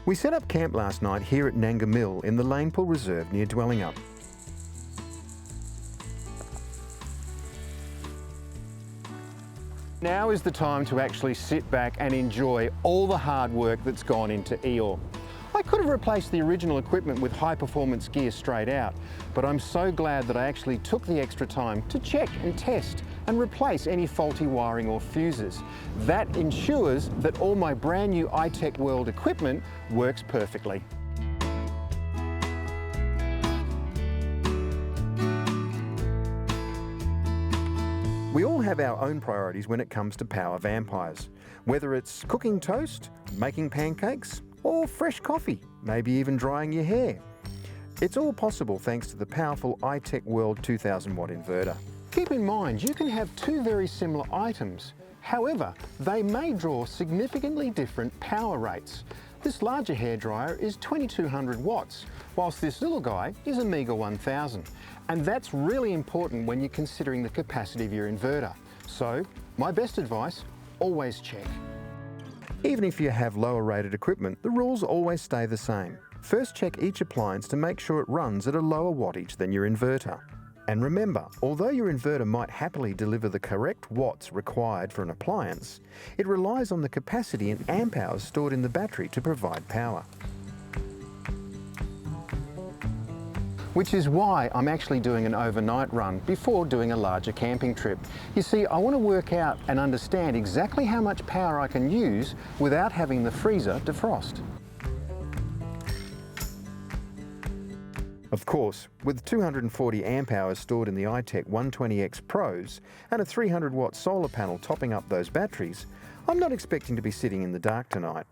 We set up camp last night here at Nanga Mill in the Lanepool Reserve near Dwellingup. Now is the time to actually sit back and enjoy all the hard work that's gone into Eeyore. I could have replaced the original equipment with high-performance gear straight out, but I'm so glad that I actually took the extra time to check and test and replace any faulty wiring or fuses. That ensures that all my brand new iTechworld equipment works perfectly. We all have our own priorities when it comes to power vampires, whether it's cooking toast, making pancakes, or fresh coffee, maybe even drying your hair. It's all possible thanks to the powerful iTechworld 2000 watt inverter. Keep in mind, you can have two very similar items. However, they may draw significantly different power rates. This larger hairdryer is 2200 watts, whilst this little guy is a meager 1000. And that's really important when you're considering the capacity of your inverter. So, my best advice, always check. Even if you have lower rated equipment, the rules always stay the same. First check each appliance to make sure it runs at a lower wattage than your inverter. And remember, although your inverter might happily deliver the correct watts required for an appliance, it relies on the capacity in amp hours stored in the battery to provide power. Which is why I'm actually doing an overnight run before doing a larger camping trip. You see, I want to work out and understand exactly how much power I can use without having the freezer defrost. Of course, with 240 amp hours stored in the iTech 120X Pros and a 300 watt solar panel topping up those batteries, I'm not expecting to be sitting in the dark tonight.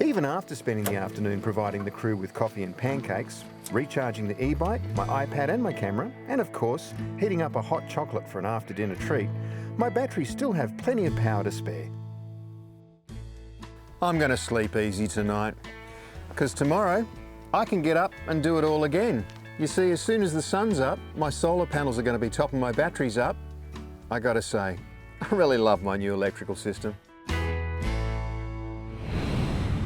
Even after spending the afternoon providing the crew with coffee and pancakes, recharging the e-bike, my iPad and my camera, and of course, heating up a hot chocolate for an after-dinner treat, my batteries still have plenty of power to spare. I'm going to sleep easy tonight, because tomorrow I can get up and do it all again. You see, as soon as the sun's up, my solar panels are going to be topping my batteries up. I got to say, I really love my new electrical system.